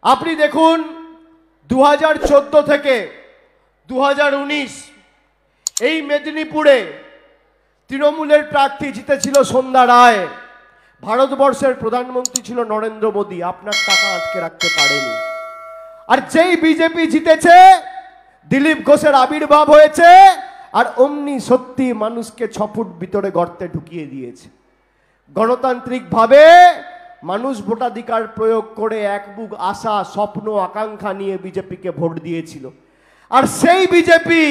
আপনি দেখুন 2014 থেকে 2019 এই মেদিনীপুরে তৃণমূলের প্রার্থী জিতেছিল সন্ধ্যা রায়। ভারতবর্ষের প্রধানমন্ত্রী ছিল নরেন্দ্র মোদী। আপনার টাকা আটকে রাখতে পারেনি। আর যেই বিজেপি জিতেছে, দিলীপ ঘোষের আবির্ভাব হয়েছে, আর অমনি সত্যি মানুষকে 6 ফুট ভিতরে গর্তে ঢুকিয়ে দিয়েছে। গণতান্ত্রিকভাবে মানুষ ভোটাধিকার প্রয়োগ করে এক বুক আশা, স্বপ্ন, আকাঙ্ক্ষা নিয়ে বিজেপিকে ভোট দিয়েছিল। আর সেই বিজেপি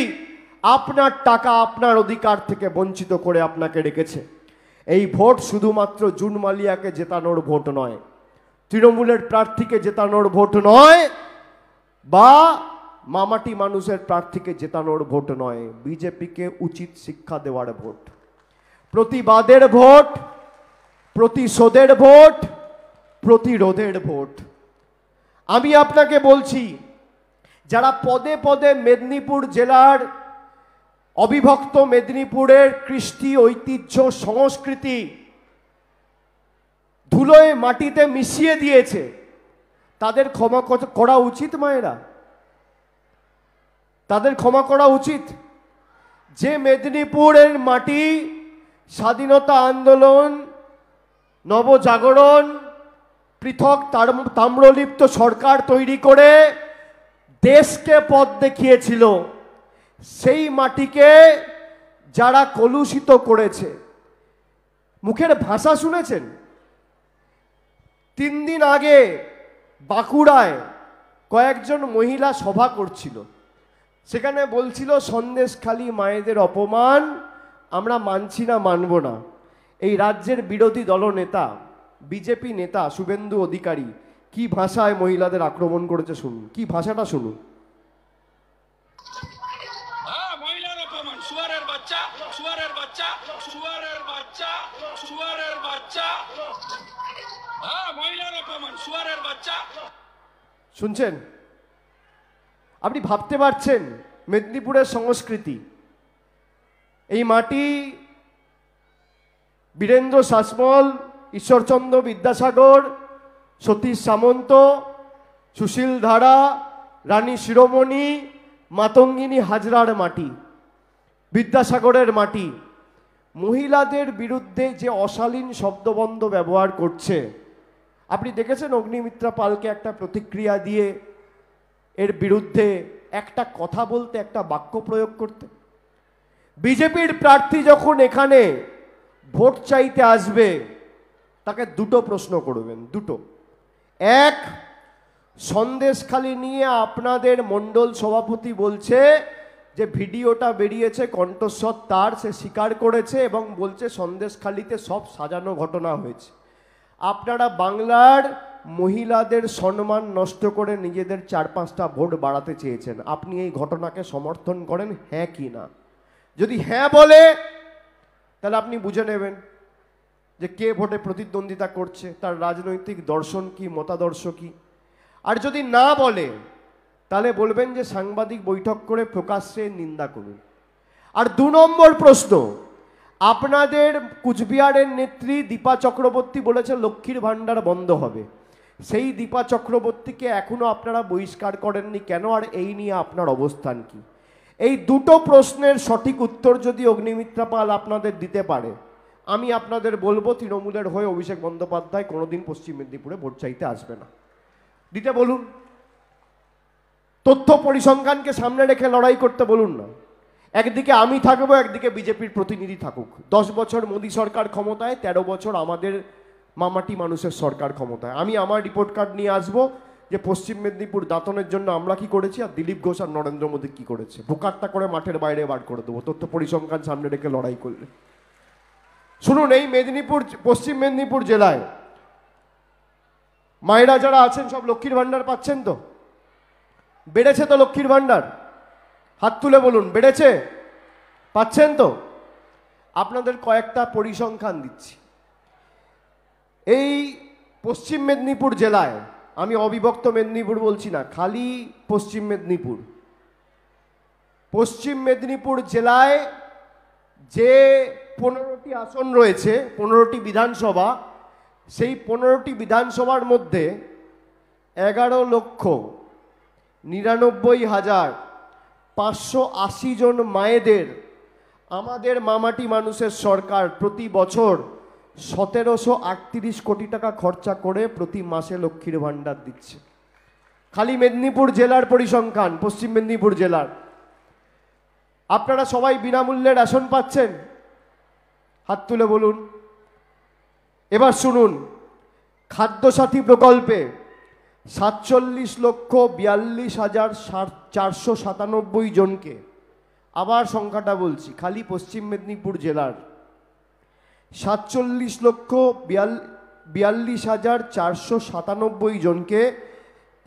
আপনার টাকা, আপনার অধিকার থেকে বঞ্চিত করে আপনাকে রেখেছে। এই ভোট শুধুমাত্র জুন মালিয়াকে জেতানোর ভোট নয়, তৃণমূলের প্রার্থীকে জেতানোর ভোট নয়, বা মামাটি মানুষের প্রার্থীকে জেতানোর ভোট নয়, বিজেপিকে উচিত শিক্ষা দেওয়ার ভোট, প্রতিবাদের ভোট, প্রতিশোধের ভোট, প্রতিরোধের ভোট। আমি আপনাকে বলছি, যারা পদে পদে মেদিনীপুর জেলার, অবিভক্ত মেদিনীপুরের কৃষ্টি, ঐতিহ্য, সংস্কৃতি ধুলোয় মাটিতে মিশিয়ে দিয়েছে, তাদের ক্ষমা করা উচিত। মায়েরা, তাদের ক্ষমা করা উচিত। যে মেদিনীপুরের মাটি স্বাধীনতা আন্দোলন, নবজাগরণ, পৃথক তাম্রলিপ্ত সরকার তৈরি করে দেশকে পথ দেখিয়েছিল, সেই মাটিকে যারা কলুষিত করেছে, মুখের ভাষা শুনেছেন? 3 দিন আগে বাঁকুড়ায় কয়েকজন মহিলা সভা করছিল, সেখানে বলছিল সন্দেশখালী মায়েদের অপমান আমরা মানছি না, মানব না। এই রাজ্যের বিরোধী দলনেতা, বিজেপি নেতা শুভেন্দু অধিকারী কি ভাষায় মহিলাদের আক্রমণ করেছে শুনুন, কি ভাষাটা শুনুন। মহিলার অপমান, শুয়ারের বাচ্চা, শুয়ারের বাচ্চা, শুয়ারের বাচ্চা, শুয়ারের বাচ্চা, মহিলার অপমান, শুয়ারের বাচ্চা। শুনছেন? আপনি ভাবতে পারছেন মেদিনীপুরের সংস্কৃতি, এই মাটি বীরেন্দ্র শাসমল, ঈশ্বরচন্দ্র বিদ্যাসাগর, সতীশ সামন্ত, সুশীল ধারা, রানী শিরোমণি, মাতঙ্গিনী হাজরার মাটি, বিদ্যাসাগরের মাটি। মহিলাদের বিরুদ্ধে যে অশালীন শব্দবন্ধ ব্যবহার করছে, আপনি দেখেছেন অগ্নিমিত্রা পালকে একটা প্রতিক্রিয়া দিয়ে এর বিরুদ্ধে একটা কথা বলতে, একটা বাক্য প্রয়োগ করতে? বিজেপির প্রার্থী যখন এখানে ভোট চাইতে আসবে, তাকে দুটো প্রশ্ন করবেন, দুটো। এক, সন্দেশখালী নিয়ে আপনাদের মণ্ডল সভাপতি বলছে যে ভিডিওটা বেরিয়েছে কণ্ঠস্বর তার, সে স্বীকার করেছে এবং বলছে সন্দেশখালীতে সব সাজানো ঘটনা হয়েছে। আপনারা বাংলার মহিলাদের সম্মান নষ্ট করে নিজেদের 4-5টা ভোট বাড়াতে চেয়েছেন। আপনি এই ঘটনাকে সমর্থন করেন, হ্যাঁ কি না? যদি হ্যাঁ বলে, তাহলে আপনি বুঝে নেবেন যে কে ভোটে প্রতিদ্বন্দ্বিতা করছে, তার রাজনৈতিক দর্শন কি, মতাদর্শ কি। আর যদি না বলে, তাহলে বলবেন যে সাংবাদিক বৈঠক করে প্রকাশ্যে নিন্দা করুন। আর 2 নম্বর প্রশ্ন, আপনাদের কুচবিহারের নেত্রী দীপা চক্রবর্তী বলেছে লক্ষ্মীর ভাণ্ডার বন্ধ হবে। সেই দীপা চক্রবর্তীকে এখনো আপনারা বহিষ্কার করেননি কেন, আর এই নিয়ে আপনার অবস্থান কি? এই দুটো প্রশ্নের সঠিক উত্তর যদি অগ্নিমিত্রা পাল আপনাদের দিতে পারে, আমি আপনাদের বলবো তৃণমূলের হয়ে অভিষেক বন্দ্যোপাধ্যায় কোনোদিন পশ্চিম মেদিনীপুরে ভোট চাইতে আসবে না। দিতে বলুন, তথ্য পরিসংখ্যানকে সামনে রেখে লড়াই করতে বলুন না। একদিকে আমি থাকবো, একদিকে বিজেপির প্রতিনিধি থাকুক। 10 বছর মোদী সরকার ক্ষমতায়, 13 বছর আমাদের মামাটি মানুষের সরকার ক্ষমতায়। আমি আমার রিপোর্ট কার্ড নিয়ে আসবো যে পশ্চিম মেদিনীপুর দাঁতনের জন্য আমরা কি করেছি, আর দিলীপ ঘোষ আর নরেন্দ্র মোদী কি করেছে। ভোকারটা করে মাঠের বাইরে বার করে দেবো তথ্য পরিসংখ্যান সামনে রেখে লড়াই করলে। শুনুন, এই মেদিনীপুর, পশ্চিম মেদিনীপুর জেলায় মায়েরা যারা আছেন সব লক্ষ্মীর ভাণ্ডার পাচ্ছেন তো? বেড়েছে তো লক্ষ্মীর ভাণ্ডার? হাত তুলে বলুন, বেড়েছে? পাচ্ছেন তো? আপনাদের কয়েকটা পরিসংখ্যান দিচ্ছি। এই পশ্চিম মেদিনীপুর জেলায়, আমি অবিভক্ত মেদিনীপুর বলছি না, খালি পশ্চিম মেদিনীপুর, পশ্চিম মেদিনীপুর জেলায় যে 15টি আসন রয়েছে, 15টি বিধানসভা, সেই 15টি বিধানসভার মধ্যে 11,99,580 জন মায়েদের আমাদের মামাটি মানুষের সরকার প্রতি বছর 1738 কোটি টাকা খরচা করে প্রতি মাসে লক্ষ্মীর ভাণ্ডার দিচ্ছে। খালি মেদিনীপুর জেলার পরিসংখ্যান, পশ্চিম মেদিনীপুর জেলার। আপনারা সবাই বিনামূল্যে রেশন পাচ্ছেন? হাত তুলে বলুন। এবার শুনুন, খাদ্যসাথী প্রকল্পে 47,42,497 জনকে, আবার সংখ্যাটা বলছি, খালি পশ্চিম মেদিনীপুর জেলার 47,42,497 জনকে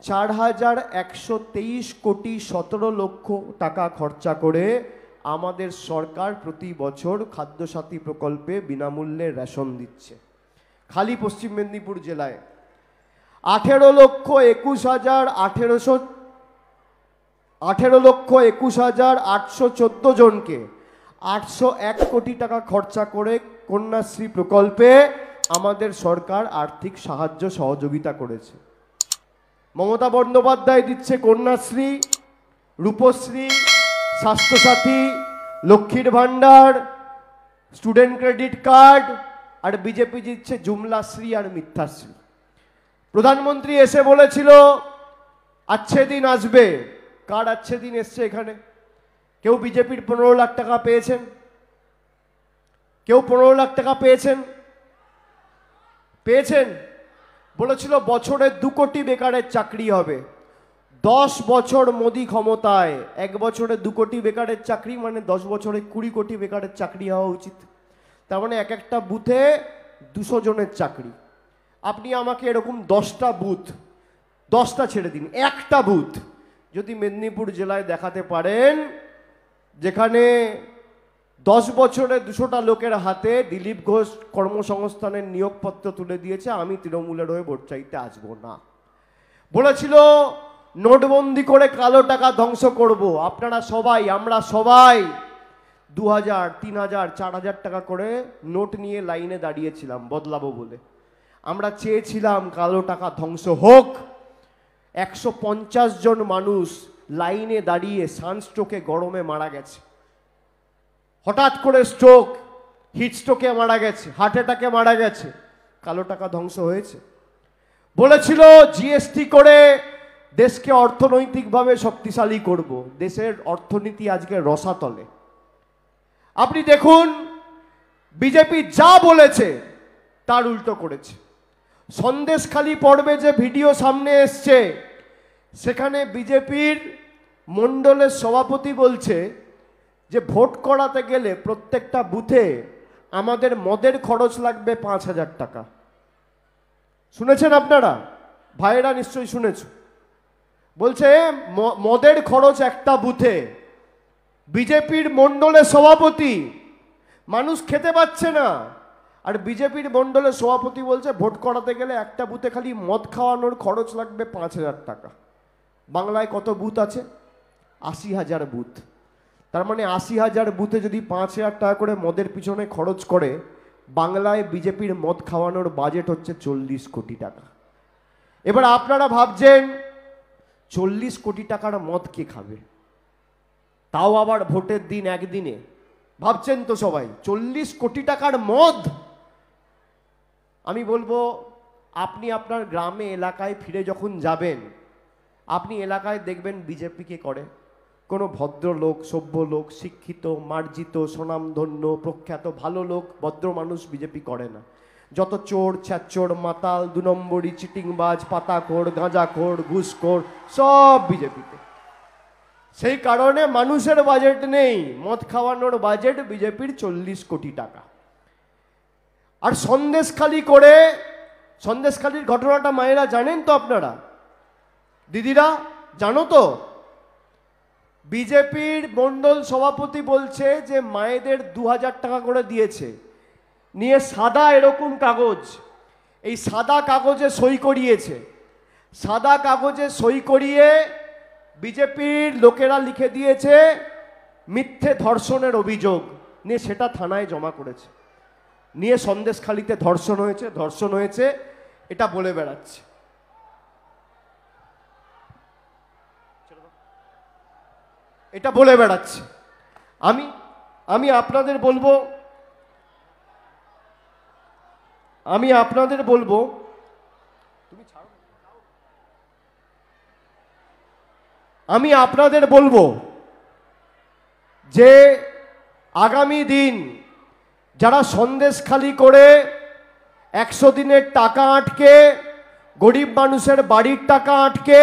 4,123 কোটি 17 লক্ষ টাকা খরচা করে আমাদের সরকার প্রতি বছর খাদ্যসাথী প্রকল্পে বিনামূল্যে রেশন দিচ্ছে। খালি পশ্চিম মেদিনীপুর জেলায় 18,21,814 জনকে 801 কোটি টাকা খরচা করে কন্যাশ্রী প্রকল্পে আমাদের সরকার আর্থিক সাহায্য সহযোগিতা করেছে। মমতা বন্দ্যোপাধ্যায় দিচ্ছে কন্যাশ্রী, রূপশ্রী, স্বাস্থ্যসাথী, লক্ষ্মীর ভাণ্ডার, স্টুডেন্ট ক্রেডিট কার্ড, আর বিজেপি দিচ্ছে জুমলাশ্রী আর মিথ্যাশ্রী। প্রধানমন্ত্রী এসে বলেছিল আচ্ছে দিন আসবে। কার আচ্ছে দিন এসছে এখানে? কেউ বিজেপির 15 লাখ টাকা পেয়েছেন? কেউ 15 লাখ টাকা পেয়েছেন? পেয়েছেন? বলেছিল বছরে 2 কোটি বেকারের চাকরি হবে। 10 বছর মোদি ক্ষমতায়, 1 বছরে 2 কোটি বেকারের চাকরি মানে 10 বছরে 20 কোটি বেকারের চাকরি হওয়া উচিত। তার মানে এক একটা বুথে 200 জনের চাকরি। আপনি আমাকে এরকম 10টা বুথ, 10টা ছেড়ে দিন, একটা বুথ যদি মেদিনীপুর জেলায় দেখাতে পারেন যেখানে 10 বছরে 200টা লোকের হাতে দিলীপ ঘোষ কর্মসংস্থানের নিয়োগপত্র তুলে দিয়েছে, আমি তৃণমূলের হয়ে ভোট চাইতে আসবো না। বলেছিল নোটবন্দি করে কালো টাকা ধ্বংস করব। আপনারা সবাই, আমরা সবাই 2,000, 3,000, 4,000 টাকা করে নোট নিয়ে লাইনে দাঁড়িয়েছিলাম বদলাবো বলে। আমরা চেয়েছিলাম কালো টাকা ধ্বংস হোক। 150 জন মানুষ লাইনে দাঁড়িয়ে সানস্ট্রোকে গরমে মারা গেছে। হঠাৎ করে স্ট্রোক, হিট স্ট্রোকে মারা গেছে, হার্ট অ্যাটাকে মারা গেছে। কালো টাকা ধ্বংস হয়েছে। বলেছিল জিএসটি করে দেশকে অর্থনৈতিকভাবে শক্তিশালী করব। দেশের অর্থনীতি আজকে রসাতলে। আপনি দেখুন বিজেপি যা বলেছে তার উল্টো করেছে। সন্দেশখালী পর্বে যে ভিডিও সামনে এসছে সেখানে বিজেপির মণ্ডলের সভাপতি বলছে যে ভোট করাতে গেলে প্রত্যেকটা বুথে আমাদের মদের খরচ লাগবে 5,000 টাকা। শুনেছেন আপনারা? ভাইয়েরা নিশ্চয়ই শুনেছ। বলছে মদের খরচ একটা বুথে। বিজেপির মণ্ডলের সভাপতি, মানুষ খেতে পাচ্ছে না, আর বিজেপির মণ্ডলের সভাপতি বলছে ভোট করাতে গেলে একটা বুথে খালি মদ খাওয়ানোর খরচ লাগবে 5,000 টাকা। বাংলায় কত বুথ আছে? 80,000 বুথ। তার মানে 80,000 বুথে যদি 5,000 টাকা করে মদের পিছনে খরচ করে, বাংলায় বিজেপির মদ খাওয়ানোর বাজেট হচ্ছে 40 কোটি টাকা। এবার আপনারা ভাবছেন 40 কোটি টাকার মদ কে খাবে? তাও আবার ভোটের দিন একদিনে। ভাবছেন তো সবাই 40 কোটি টাকার মদ? আমি বলবো আপনি আপনার গ্রামে এলাকায় ফিরে যখন যাবেন, আপনি এলাকায় দেখবেন বিজেপি কে করে? কোনো ভদ্রলোক, সভ্য লোক, শিক্ষিত, মার্জিত, স্বনামধন্য, প্রখ্যাত ভালো লোক, ভদ্র মানুষ বিজেপি করে না। যত চোর, ছ্যাচোর, মাতাল, 2 নম্বরি, চিটিংবাজ, পাতাখোর, গাঁজাখোর, ঘুষখোর, সব বিজেপিতে। সেই কারণে মানুষের বাজেট নেই, মদ খাওয়ানোর বাজেট বিজেপির 40 কোটি টাকা। আর সন্দেশখালী করে, সন্দেশখালীর ঘটনাটা মায়েরা জানেন তো? আপনারা দিদিরা জানো তো? বিজেপির মণ্ডল সভাপতি বলছে যে মায়েদের 2,000 টাকা করে দিয়েছে, নিয়ে সাদা এরকম কাগজ, এই সাদা কাগজে সই করিয়েছে। সাদা কাগজে সই করিয়ে বিজেপির লোকেরা লিখে দিয়েছে মিথ্যে ধর্ষণের অভিযোগ, নিয়ে সেটা থানায় জমা করেছে। নিয়ে সন্দেশখালীতে ধর্ষণ হয়েছে, ধর্ষণ হয়েছে এটা বলে বেড়াচ্ছে। এটা বলে বেড়াচ্ছে। আমি আমি আপনাদের বলবো যে আগামী দিন যারা সন্দেশখালি করে 100 দিনের টাকা আটকে, গরিব মানুষের বাড়ির টাকা আটকে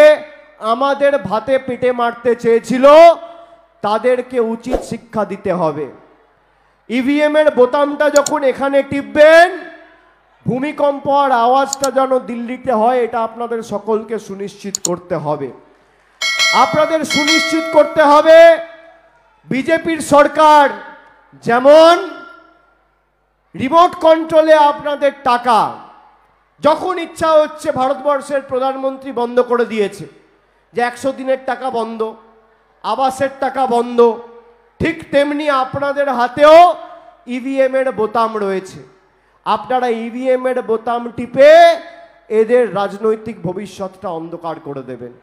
আমাদের ভাতে পেটে মারতে চেয়েছিল, তাদেরকে উচিত শিক্ষা দিতে হবে। ইভিএম এর বোতামটা যখন এখানে টিপবেন, ভূমিকম্প আর আওয়াজটা যেন দিল্লিতে হয়, এটা আপনাদের সকলকে সুনিশ্চিত করতে হবে। আপনাদের সুনিশ্চিত করতে হবে বিজেপির সরকার যেমন রিমোট কন্ট্রোলে আপনাদের টাকা যখন ইচ্ছা হচ্ছে ভারতবর্ষের প্রধানমন্ত্রী বন্ধ করে দিয়েছে, যে 100 দিনের টাকা বন্ধ, আবাসের টাকা বন্ধ, ঠিক তেমনি আপনাদের হাতেও ইভিএম এর বোতাম রয়েছে। আপনারা ইভিএম এর বোতাম টিপে এদের রাজনৈতিক ভবিষ্যৎটা অন্ধকার করে দেবেন।